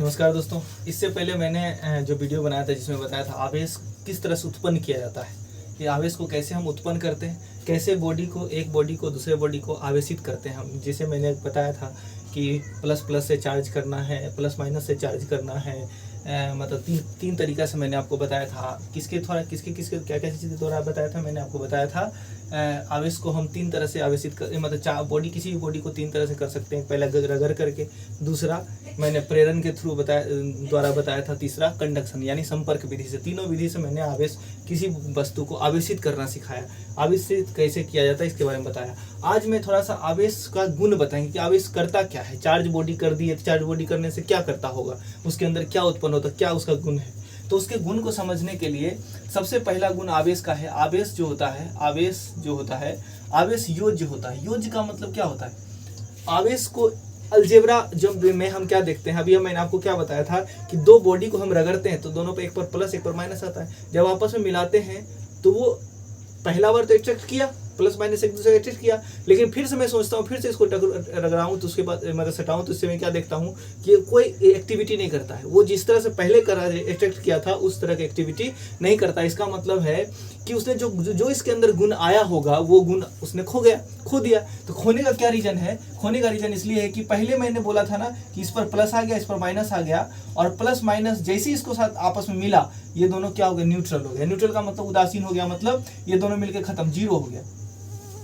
नमस्कार दोस्तों। इससे पहले मैंने जो वीडियो बनाया था जिसमें बताया था आवेश किस तरह से उत्पन्न किया जाता है, ये आवेश को कैसे हम उत्पन्न करते हैं, कैसे एक बॉडी को दूसरे बॉडी को आवेशित करते हैं हम। जैसे मैंने बताया था कि प्लस प्लस से चार्ज करना है, प्लस माइनस से चार्ज करना है, मतलब तीन तरीका से मैंने आपको बताया था। किसके क्या क्या चीज़ के द्वारा बताया था, मैंने आपको बताया था आवेश को हम तीन तरह से आवेशित कर, मतलब किसी भी बॉडी को तीन तरह से कर सकते हैं। पहला रगड़ करके, दूसरा मैंने प्रेरण के थ्रू द्वारा बताया था, तीसरा कंडक्शन यानी संपर्क विधि से। तीनों विधि से मैंने आवेश किसी वस्तु को आवेशित करना सिखाया। आवेशित कैसे किया जाता है इसके बारे में बताया। आज मैं थोड़ा सा आवेश का गुण बताएंगे कि आवेश करता क्या है। चार्ज बॉडी कर दी है, चार्ज बॉडी करने से क्या करता होगा, उसके अंदर क्या उत्पन्न होता है, क्या उसका गुण है। तो उसके गुण को समझने के लिए सबसे पहला गुण आवेश का है। आवेश जो होता है आवेश योज्य होता है। योज्य का मतलब क्या होता है? आवेश को अलजेब्रा जब में हम क्या देखते हैं, अभी मैंने आपको क्या बताया था कि दो बॉडी को हम रगड़ते हैं तो दोनों पे एक पर प्लस एक पर माइनस आता है। जब आपस में मिलाते हैं तो वो पहला बार तो अट्रैक्ट किया, प्लस माइनस एक दूसरे को अट्रैक्ट किया, लेकिन फिर से मैं सोचता हूँ, फिर से इसको रगड़ाऊँ तो उसके बाद मतलब सटाऊँ तो इससे मैं क्या देखता हूँ कि कोई एक्टिविटी नहीं करता है। वो जिस तरह से पहले अट्रैक्ट किया था उस तरह की एक्टिविटी नहीं करता। इसका मतलब है कि उसने जो इसके अंदर गुण आया होगा वो गुण उसने खो दिया। तो खोने का क्या रीजन है? खोने का रीजन इसलिए है कि पहले मैंने बोला था ना कि इस पर प्लस आ गया, इस पर माइनस आ गया, और प्लस माइनस जैसे ही इसको साथ आपस में मिला ये दोनों क्या हो गया? न्यूट्रल हो गया। न्यूट्रल का मतलब उदासीन हो गया, मतलब ये दोनों मिलकर खत्म, जीरो हो गया।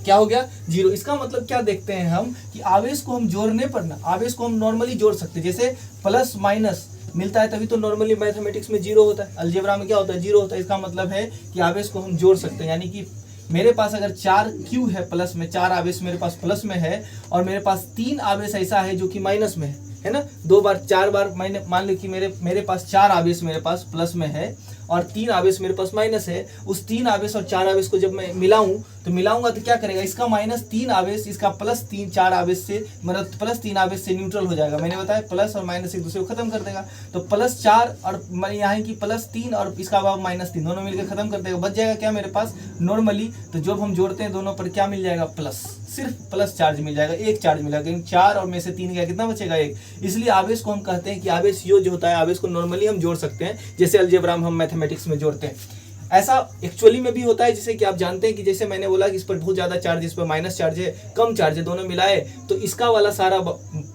क्या हो गया? जीरो। इसका मतलब क्या देखते हैं हम कि आवेश को हम जोड़ने पर ना, आवेश को हम नॉर्मली जोड़ सकते हैं। जैसे प्लस माइनस मिलता है तभी तो नॉर्मली मैथमेटिक्स में जीरो होता है, अलजेब्रा में क्या होता है? जीरो होता है। इसका मतलब है कि आवेश को हम जोड़ सकते हैं। यानी कि मेरे पास अगर 4 क्यू है प्लस में, 4 आवेश मेरे पास प्लस में है, और मेरे पास 3 आवेश ऐसा है जो कि माइनस में है ना। 2 बार 4 बार मैंने मान लो कि मेरे पास 4 आवेश मेरे पास प्लस में है और 3 आवेश मेरे पास माइनस है। उस 3 आवेश और 4 आवेश को जब मैं मिलाऊंगा तो क्या करेगा? इसका माइनस 3 आवेश इसका प्लस 4 आवेश से, मतलब प्लस 3 आवेश से न्यूट्रल हो जाएगा। मैंने बताया प्लस और माइनस एक दूसरे को खत्म कर देगा। तो प्लस 4 और यहाँ की प्लस 3 और इसका माइनस 3 दोनों मिलकर खत्म कर देगा। बच जाएगा क्या मेरे पास? नॉर्मली तो जब हम जोड़ते हैं दोनों पर क्या मिल जाएगा? प्लस, सिर्फ प्लस चार्ज मिल जाएगा, एक चार्ज मिलेगा। 4 और में से 3 गया, कितना बचेगा? 1। इसलिए आवेश को हम कहते हैं कि आवेश योज्य होता है। आवेश को नॉर्मली हम जोड़ सकते हैं, जैसे अलजेब्रा में हम मैथमेटिक्स में जोड़ते हैं। ऐसा एक्चुअली में भी होता है, जैसे कि आप जानते हैं कि जैसे मैंने बोला कि इस पर बहुत ज्यादा चार्ज, इस पर माइनस चार्ज है, कम चार्ज है, दोनों मिलाए तो इसका वाला सारा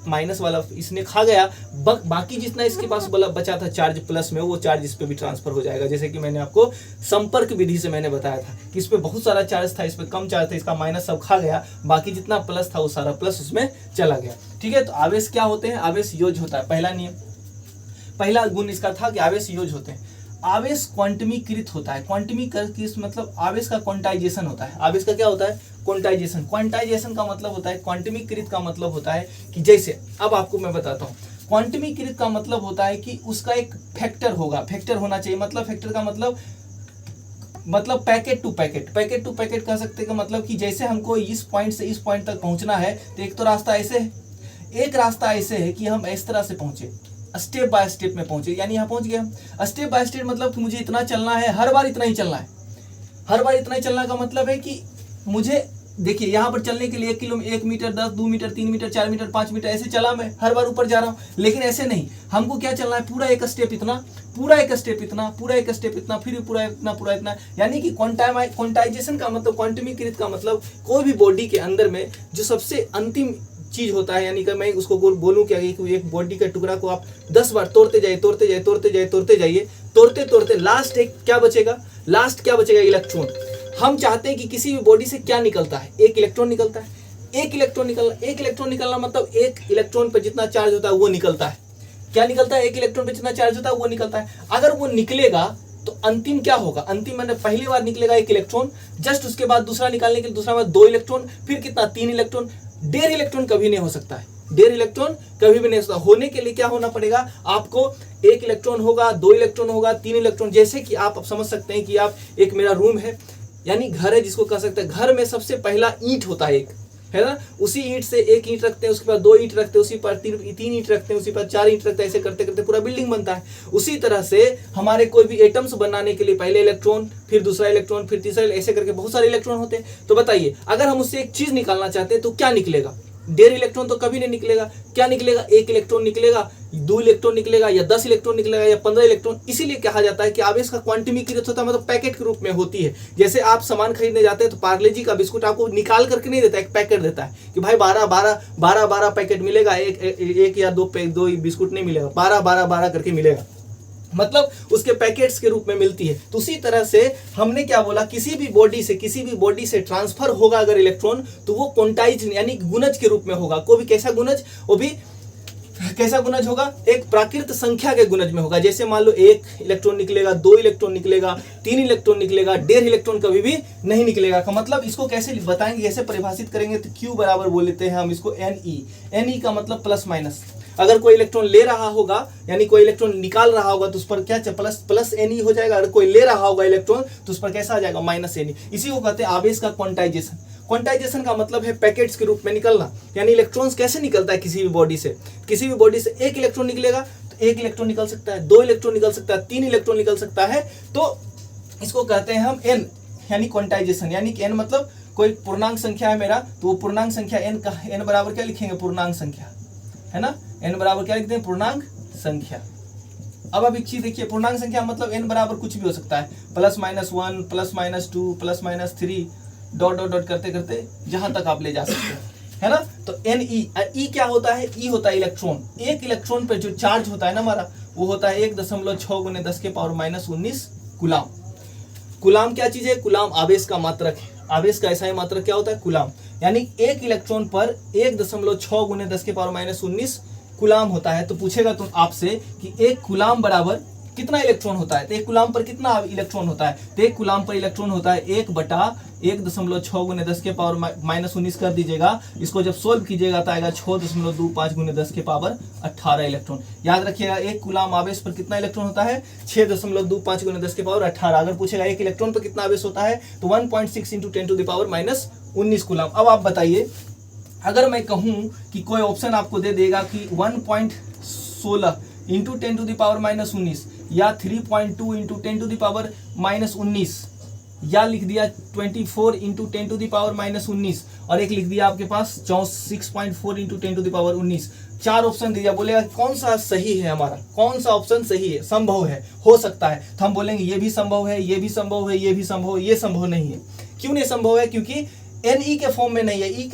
माइनस वाला इसने खा गया। बाकी जितना इसके पास बचा था चार्ज प्लस में, वो चार्ज इस पर भी ट्रांसफर हो जाएगा। जैसे कि मैंने आपको संपर्क विधि से मैंने बताया था कि इस पर बहुत सारा चार्ज था, इस पर कम चार्ज था, इसका माइनस सब खा गया, बाकी जितना प्लस था वो सारा प्लस उसमें चला गया। ठीक है, तो आवेश क्या होते हैं? आवेश योज्य होता है। पहला नियम, पहला गुण इसका था कि आवेश योज्य होते हैं। आवेश क्वांटमीकृत होता है। क्वांटमीकृत मतलब आवेश का क्वांटाइजेशन होता है। आवेश का क्या होता है? क्वांटाइजेशन। क्वांटाइजेशन का मतलब होता है, क्वांटमीकृत का मतलब होता है कि जैसे अब आपको मैं बताता हूँ। क्वांटमीकृत का मतलब होता है कि उसका एक फैक्टर होगा, फैक्टर होना चाहिए। मतलब फैक्टर का मतलब पैकेट टू पैकेट कह सकते हैं। मतलब कि जैसे हमको इस पॉइंट से इस पॉइंट तक पहुंचना है तो एक तो रास्ता ऐसे है, एक रास्ता ऐसे है कि हम इस तरह से पहुंचे, स्टेप बाय स्टेप में पहुंचे, यानी यहाँ पहुंच गया। स्टेप बाय स्टेप मतलब कि मुझे इतना चलना है, हर बार इतना ही चलना है। हर बार इतना ही चलना का मतलब है कि मुझे देखिए यहाँ पर चलने के लिए 1 metre 10, 2 metre 3 metre 4 metre 5 metre ऐसे चला मैं, हर बार ऊपर जा रहा हूँ। लेकिन ऐसे नहीं, हमको क्या चलना है? पूरा एक स्टेप इतना, पूरा एक स्टेप इतना, पूरा एक स्टेप इतना, फिर पूरा इतना। यानी कि क्वांटाइजेशन का मतलब, क्वांटमीकृत का मतलब कोई भी बॉडी के अंदर में जो सबसे अंतिम चीज होता है, यानी कि मैं उसको बोलूं क्या कि एक बॉडी का टुकड़ा को आप 10 बार तोड़ते जाइए, तोड़ते लास्ट एक क्या बचेगा? लास्ट क्या बचेगा? इलेक्ट्रॉन। हम चाहते हैं कि किसी भी बॉडी से क्या निकलता है? एक इलेक्ट्रॉन निकलता है। एक इलेक्ट्रॉन निकलना मतलब एक इलेक्ट्रॉन पर जितना चार्ज होता है वो निकलता है। क्या निकलता है? एक इलेक्ट्रॉन पर जितना चार्ज होता है वो निकलता है। अगर वो निकलेगा तो अंतिम क्या होगा? अंतिम मैंने पहली बार निकलेगा 1 इलेक्ट्रॉन, जस्ट उसके बाद दूसरा निकालने के लिए दूसरा बार 2 इलेक्ट्रॉन, फिर कितना? 3 इलेक्ट्रॉन। 1.5 इलेक्ट्रॉन कभी नहीं हो सकता है। 1.5 इलेक्ट्रॉन कभी भी नहीं हो सकता। होने के लिए क्या होना पड़ेगा आपको? 1 इलेक्ट्रॉन होगा, 2 इलेक्ट्रॉन होगा, 3 इलेक्ट्रॉन। जैसे कि आप समझ सकते हैं कि आप एक मेरा रूम है, यानी घर है जिसको कह सकते हैं। घर में सबसे पहला ईंट होता है, एक है ना। उसी ईंट से 1 ईंट रखते हैं, उसके बाद 2 ईंट रखते हैं, उसी पर 3 ईंट रखते हैं, उसी पर 4 ईंट रखते हैं। ऐसे करते करते पूरा बिल्डिंग बनता है। उसी तरह से हमारे कोई भी एटम्स बनाने के लिए पहले इलेक्ट्रॉन, फिर दूसरा इलेक्ट्रॉन, फिर तीसरा, ऐसे करके बहुत सारे इलेक्ट्रॉन होते हैं। तो बताइए, अगर हम उससे एक चीज निकालना चाहते हैं तो क्या निकलेगा? 1.5 इलेक्ट्रॉन तो कभी नहीं निकलेगा। क्या निकलेगा? 1 इलेक्ट्रॉन निकलेगा, 2 इलेक्ट्रॉन निकलेगा, या 10 इलेक्ट्रॉन निकलेगा, या 15 इलेक्ट्रॉन। इसीलिए कहा जाता है कि आवेश का क्वांटमीकृत होता है, मतलब पैकेट के रूप में होती है। जैसे आप सामान खरीदने जाते हैं तो पार्ले जी का बिस्कुट आपको निकाल करके नहीं देता, एक पैकेट देता है कि भाई 12 पैकेट मिलेगा, एक या दो बिस्कुट नहीं मिलेगा, 12 करके मिलेगा, मतलब उसके पैकेट्स के रूप में मिलती है। तो उसी तरह से हमने क्या बोला, किसी भी बॉडी से ट्रांसफर होगा अगर इलेक्ट्रॉन, तो वो क्वांटाइज यानी गुणज के रूप में होगा। कोई भी कैसा गुणज, वो भी कैसा गुणज होगा? एक प्राकृत संख्या के गुणज में होगा। जैसे मान लो 1 इलेक्ट्रॉन निकलेगा, 2 इलेक्ट्रॉन निकलेगा, 3 इलेक्ट्रॉन निकलेगा, 1.5 इलेक्ट्रॉन कभी भी नहीं निकलेगा। का मतलब इसको कैसे बताएंगे, कैसे परिभाषित करेंगे? तो Q बराबर बोल लेते हैं हम इसको Ne का मतलब प्लस माइनस। अगर कोई इलेक्ट्रॉन ले रहा होगा यानी कोई इलेक्ट्रॉन निकाल रहा होगा तो उस पर क्या प्लस Ne हो जाएगा। अगर कोई ले रहा होगा इलेक्ट्रॉन तो उस पर कैसा आ जाएगा? Minus Ne। इसी को कहते हैं आवेश का क्वांटाइजेशन। क्वांटाइजेशन का मतलब है पैकेट्स के रूप में निकलना। यानी इलेक्ट्रॉन्स कैसे निकलता है किसी भी बॉडी से? किसी भी बॉडी से 1 इलेक्ट्रॉन निकलेगा तो 1 इलेक्ट्रॉन निकल सकता है, 2 इलेक्ट्रॉन निकल सकता है, 3 इलेक्ट्रॉन निकल सकता है। तो इसको कहते हैं हम n यानी क्वांटाइजेशन। यानी कि n मतलब कोई पूर्णांक संख्या है मेरा, तो वो पूर्णांक संख्या n का n बराबर क्या लिखेंगे? पूर्णांक संख्या, है ना। n बराबर क्या लिखते हैं? पूर्णांक संख्या। अब एक चीज देखिए, पूर्णांक संख्या मतलब n बराबर कुछ भी हो सकता है, +-1, +-2, +-3 डॉट डॉट डॉट करते करते जहां तक आप ले जा सकते हैं, है ना। तो Ne क्या होता है? E होता है इलेक्ट्रॉन। एक इलेक्ट्रॉन पे जो चार्ज होता है ना हमारा, वो होता है 1.6 × 10⁻⁻19 कूलाम। कूलाम क्या चीज है? कूलाम आवेश का मात्रक है। आवेश का ऐसा ही मात्रक क्या होता है? कूलाम। यानी एक इलेक्ट्रॉन पर 1.6 × 10⁻⁻19 कूलाम होता है। तो पूछेगा तुम आपसे कि 1 कूलाम बराबर कितना इलेक्ट्रॉन होता है? तो 1 कूलाम पर कितना इलेक्ट्रॉन होता है? तो 1 कूलाम पर इलेक्ट्रॉन होता है 1/1.6 × 10⁻⁻19 कर दीजिएगा। इसको जब सोल्व कीजिएगा तो आएगा 6.25 × 10⁻18 इलेक्ट्रॉन। याद रखिएगा 1 कूलाम आवेश पर कितना इलेक्ट्रॉन होता है? 6.25 × 10⁻18। अगर पूछेगा 1 इलेक्ट्रॉन पर कितना आवेश होता है तो 1.6 × 10⁻−19 कूलाम। अब आप बताइए, अगर मैं कहूं कि कोई ऑप्शन आपको दे देगा कि 1.16 × 10⁻−19 या 3.2 × 10⁻−19 या लिख दिया 24 × 10⁻−19 और एक लिख दिया आपके पास 6.4 × 10⁻19। 4 ऑप्शन दिया, बोलेगा कौन सा सही है हमारा, कौन सा ऑप्शन सही है, संभव है, हो सकता है। तो हम बोलेंगे ये भी संभव है, ये भी संभव है, ये भी संभव है, ये संभव नहीं है। क्यों नहीं संभव है? क्योंकि Ne के फॉर्म में नहीं है। E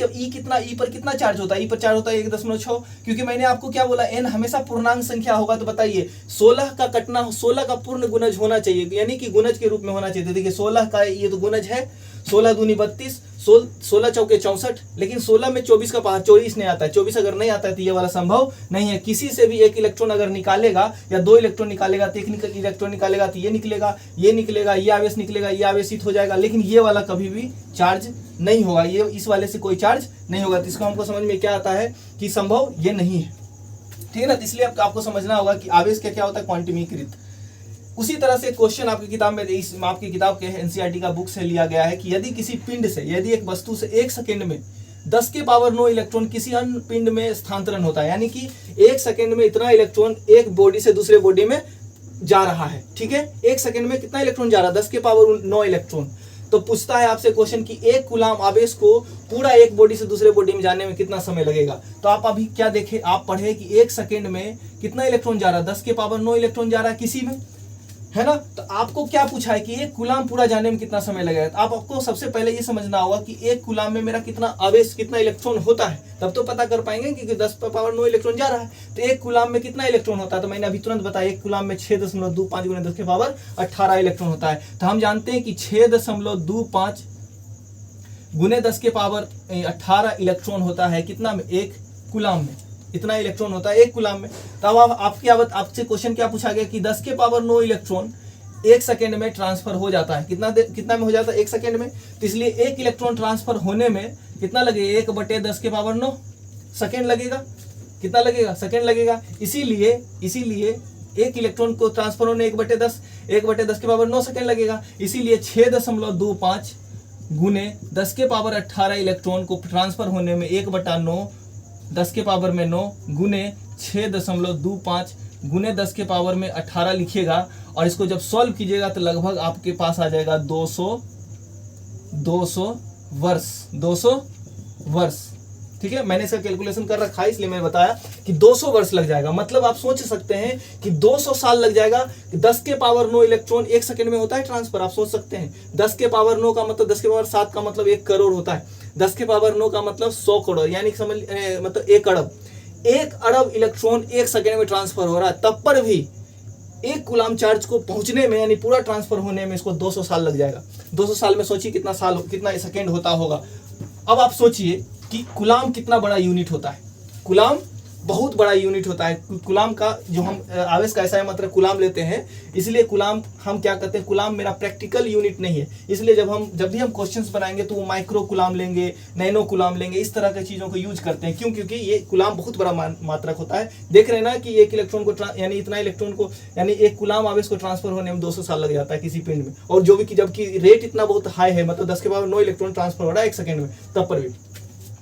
पर कितना चार्ज होता है? E पर चार्ज होता है 1.6। क्योंकि मैंने आपको क्या बोला, n हमेशा पूर्णांक संख्या होगा। तो बताइए 16 का पूर्ण गुणज होना चाहिए, यानी कि गुणज के रूप में होना चाहिए। तो देखिए 16 का ये तो गुणज है, 16 दूनी 32, 16 चौके 64, लेकिन 16 में 24 का पावर 24 नहीं आता है। 24 अगर नहीं आता है तो ये वाला संभव नहीं है। किसी से भी 1 इलेक्ट्रॉन अगर निकालेगा या 2 इलेक्ट्रॉन निकालेगा तो 1 इलेक्ट्रॉन निकालेगा तो ये निकलेगा, ये आवेश निकलेगा, ये आवेशित हो जाएगा, लेकिन ये वाला कभी भी चार्ज नहीं होगा। ये इस वाले से कोई चार्ज नहीं होगा। तो इसको हमको समझ में क्या आता है कि संभव ये नहीं है, ठीक है ना। इसलिए आपको समझना होगा कि आवेश क्या होता है? क्वांटमीकृत। उसी तरह से क्वेश्चन आपकी किताब में, इस आपकी किताब के एनसीईआरटी का बुक से लिया गया है कि यदि किसी पिंड से, यदि एक वस्तु से 1 सेकेंड में 10⁻9 इलेक्ट्रॉन किसी अन्य पिंड में स्थानांतरण होता है, यानी कि 1 सेकेंड में इतना इलेक्ट्रॉन एक बॉडी से दूसरे बॉडी में जा रहा है, ठीक है। 1 सेकेंड में कितना इलेक्ट्रॉन जा रहा है? 10⁻9 इलेक्ट्रॉन। तो पूछता है आपसे क्वेश्चन कि 1 कूलाम आवेश को पूरा एक बॉडी से दूसरे बॉडी में जाने में कितना समय लगेगा। तो आप अभी क्या देखें, आप पढ़े कि 1 सेकेंड में कितना इलेक्ट्रॉन जा रहा है? 10⁻9 इलेक्ट्रॉन जा रहा है किसी में, है ना। तो आपको क्या पूछा है कि 1 कूलाम पूरा जाने में कितना समय लगेगा। तो आपको सबसे पहले ये समझना होगा कि 1 कूलाम में मेरा कितना आवेश, कितना इलेक्ट्रॉन होता है, तब तो पता कर पाएंगे कि 10⁻9 इलेक्ट्रॉन जा रहा है। तो 1 कूलाम में कितना इलेक्ट्रॉन होता है? तो मैंने अभी तुरंत बताया 1 कूलाम में 6.25 × 10⁻18 इलेक्ट्रॉन होता है। तो हम जानते हैं कि 6.25 × 10⁻18 इलेक्ट्रॉन होता है कितना में? 1 कूलाम में इतना इलेक्ट्रॉन होता है 1 कूलाम में। तब आपसे क्वेश्चन क्या पूछा गया कि 10⁻9 इलेक्ट्रॉन 1 सेकेंड में ट्रांसफर हो जाता है। कितना में हो जाता है? 1 सेकेंड में। तो इसलिए 1 इलेक्ट्रॉन ट्रांसफर होने में कितना लगेगा? 1/10⁻9 सेकेंड लगेगा। कितना लगेगा? सेकेंड लगेगा। इसीलिए 1 इलेक्ट्रॉन को ट्रांसफर होने 1/10⁻9 सेकेंड लगेगा। इसीलिए 6.25 × 10⁻18 इलेक्ट्रॉन को ट्रांसफर होने में 1/9 10⁻9 गुने 6.25 गुने 10⁻18 लिखिएगा और इसको जब सॉल्व कीजिएगा तो लगभग आपके पास आ जाएगा 200 वर्ष। ठीक है, मैंने इसका कैलकुलेशन कर रखा है, इसलिए मैंने बताया कि 200 वर्ष लग जाएगा। मतलब आप सोच सकते हैं कि 200 साल लग जाएगा। 10 के पावर 9 इलेक्ट्रॉन 1 सेकंड में होता है ट्रांसफर। आप सोच सकते हैं 10 के पावर 9 का मतलब 10 के पावर 7 का मतलब 1 करोड़ होता है। 10 के पावर 9 का मतलब 100 करोड़, यानी समझ मतलब 1 अरब। 1 अरब इलेक्ट्रॉन 1 सेकंड में ट्रांसफर हो रहा है, तब पर भी 1 कूलाम चार्ज को पहुंचने में यानी पूरा ट्रांसफर होने में इसको 200 साल लग जाएगा। 200 साल में सोचिए कितना सेकंड होता होगा। अब आप सोचिए कि कूलाम कितना बड़ा यूनिट होता है। कूलाम बहुत बड़ा यूनिट होता है। कूलाम का जो हम आवेश का ऐसा है मतलब कूलाम लेते हैं, इसलिए कूलाम हम क्या कहते हैं, कूलाम मेरा प्रैक्टिकल यूनिट नहीं है। इसलिए जब भी हम क्वेश्चंस बनाएंगे तो वो माइक्रो कूलाम लेंगे, नैनो कूलाम लेंगे, इस तरह की चीज़ों को यूज करते हैं। क्यों? क्योंकि ये कूलाम बहुत बड़ा मात्रक होता है। देख रहे हैं ना कि 1 इलेक्ट्रॉन को यानी इतना इलेक्ट्रॉन को यानी 1 कूलाम आवेश को ट्रांसफर होने में 200 साल लग जाता है किसी पिंड में। और जो भी जबकि रेट इतना बहुत हाई है, मतलब 10 के पावर 9 इलेक्ट्रॉन ट्रांसफर हो रहा है 1 सेकंड में, तब पर भी।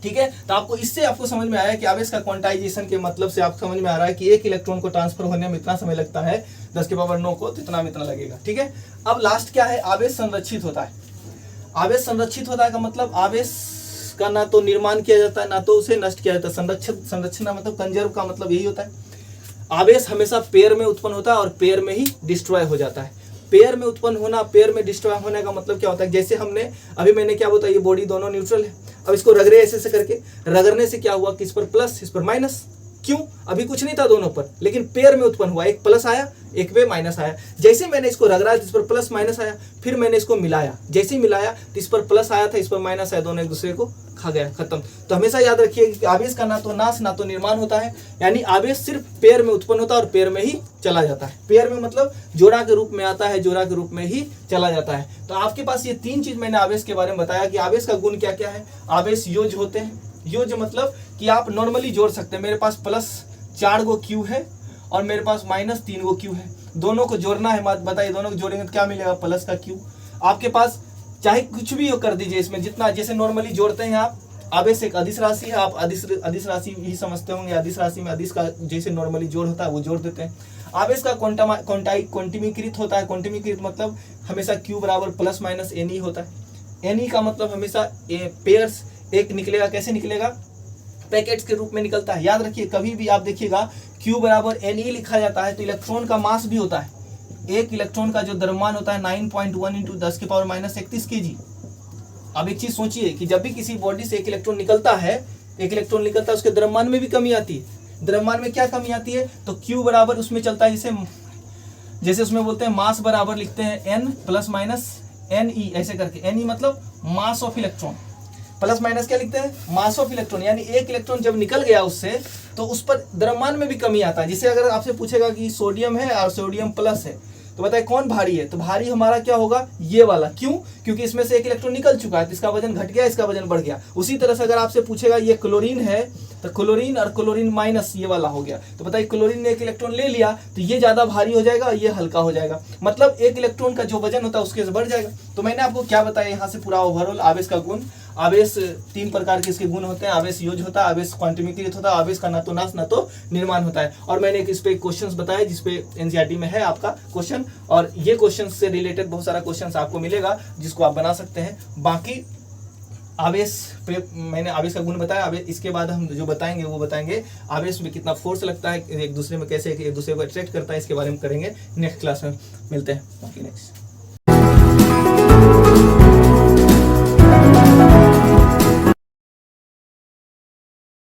ठीक है, तो आपको इससे आपको समझ में आया कि आवेश का क्वांटाइजेशन के मतलब से आपको समझ में आ रहा है कि 1 इलेक्ट्रॉन को ट्रांसफर होने में इतना समय लगता है, 10 के पावर 9 को तो इतना लगेगा। ठीक है, अब लास्ट क्या है, आवेश संरक्षित होता है। आवेश संरक्षित होता है का मतलब आवेश का ना तो निर्माण किया जाता है ना तो उसे नष्ट किया जाता है। संरक्षण मतलब कंजर्व का मतलब यही होता है। आवेश हमेशा पेयर में उत्पन्न होता है और पेयर में ही डिस्ट्रॉय हो जाता है। पेयर में उत्पन्न होना, पेयर में डिस्ट्रॉय होने का मतलब क्या होता है, जैसे मैंने क्या बताया, ये बॉडी दोनों न्यूट्रल है। अब इसको रगड़े ऐसे करके, रगड़ने से क्या हुआ कि इस पर प्लस इस पर माइनस। क्यों? अभी कुछ नहीं था दोनों पर, लेकिन पेयर में उत्पन्न हुआ, एक प्लस आया एक पे माइनस आया। जैसे मैंने इसको रगड़ा तो इस पर प्लस माइनस आया, फिर मैंने इसको मिलाया, जैसे ही मिलाया तो इस पर प्लस आया था, इस पर माइनस आया, दोनों एक दूसरे को खा गया, खत्म। तो हमेशा याद रखिए कि आवेश का ना तो नाश ना तो निर्माण होता है, यानी आवेश सिर्फ पेयर में उत्पन्न होता है और पेयर में ही चला जाता है। पेयर में मतलब जोड़ा के रूप में आता है, जोड़ा के रूप में ही चला जाता है। तो आपके पास ये 3 चीज मैंने आवेश के बारे में बताया कि आवेश का गुण क्या क्या है। आवेश योज होते हैं। योज मतलब कि आप नॉर्मली जोड़ सकते हैं। मेरे पास प्लस 4 गो क्यू है और मेरे पास माइनस 3 गो क्यू है, दोनों को जोड़ना है। बताइए दोनों को जोड़ेंगे तो क्या मिलेगा, प्लस का क्यू। आपके पास चाहे कुछ भी कर दीजिए इसमें, जितना जैसे नॉर्मली जोड़ते हैं आप। आवेश एक अदिश राशि है, आप अदिश राशि ही समझते होंगे। अदिश राशि में अदिश का जैसे नॉर्मली जोड़ होता है वो जोड़ देते हैं। आवेश का क्वांटिमीकृत होता है। क्वांटिमीकृत मतलब हमेशा क्यू बराबर प्लस माइनस एन ई होता है। एन ई का मतलब हमेशा पेयर्स एक निकलेगा, कैसे निकलेगा, पैकेट्स के रूप में निकलता है। याद रखिए, कभी भी आप देखिएगा Q बराबर Ne लिखा जाता है तो इलेक्ट्रॉन का मास भी होता है। एक इलेक्ट्रॉन का जो द्रव्यमान होता है 9.1 × 10 के पावर -31 kg। अब एक चीज सोचिए कि जब भी किसी बॉडी से एक इलेक्ट्रॉन निकलता है, उसके द्रव्यमान में भी कमी आती है। द्रव्यमान में क्या कमी आती है, तो Q बराबर उसमें चलता है, जैसे उसमें बोलते हैं मास बराबर लिखते हैं N प्लस माइनस Ne ऐसे करके। Ne मतलब mass of electron, plus minus क्या लिखते हैं, मास ऑफ इलेक्ट्रॉन। यानी एक इलेक्ट्रॉन जब निकल गया उससे तो उस पर द्रव्यमान में भी कमी आता है। जैसे अगर आपसे पूछेगा कि सोडियम है और सोडियम प्लस है तो बताए कौन भारी है, तो भारी हमारा क्या होगा, ये वाला। क्यों? क्योंकि इसमें से एक इलेक्ट्रॉन निकल चुका है तो इसका वजन घट गया, इसका वजन बढ़ गया। उसी तरह से अगर आपसे पूछेगा ये क्लोरीन है तो क्लोरीन और क्लोरीन माइनस ये वाला हो गया, तो बताइए क्लोरीन ने एक इलेक्ट्रॉन ले लिया तो ये ज्यादा भारी हो जाएगा, ये हल्का हो जाएगा। मतलब एक इलेक्ट्रॉन का जो वजन होता है उसके से बढ़ जाएगा। तो मैंने आपको क्या बताया यहाँ से पूरा ओवरऑल आवेश का गुण। आवेश 3 प्रकार के इसके गुण होते हैं। आवेश योज होता है, आवेश क्वांटिमीकृत होता है, आवेश का ना तो नाश ना तो निर्माण होता है। और मैंने इस पे क्वेश्चंस बताए जिसपे एनसीईआरटी में है आपका क्वेश्चन, और ये क्वेश्चन से रिलेटेड बहुत सारा क्वेश्चन आपको मिलेगा जिसको आप बना सकते हैं। बाकी आवेश पे मैंने आवेश का गुण बताया। आवेश इसके बाद हम जो बताएंगे वो बताएंगे आवेश में कितना फोर्स लगता है, एक दूसरे में कैसे एक दूसरे को अट्रैक्ट करता है, इसके बारे में करेंगे नेक्स्ट क्लास में। मिलते हैं नेक्स्ट।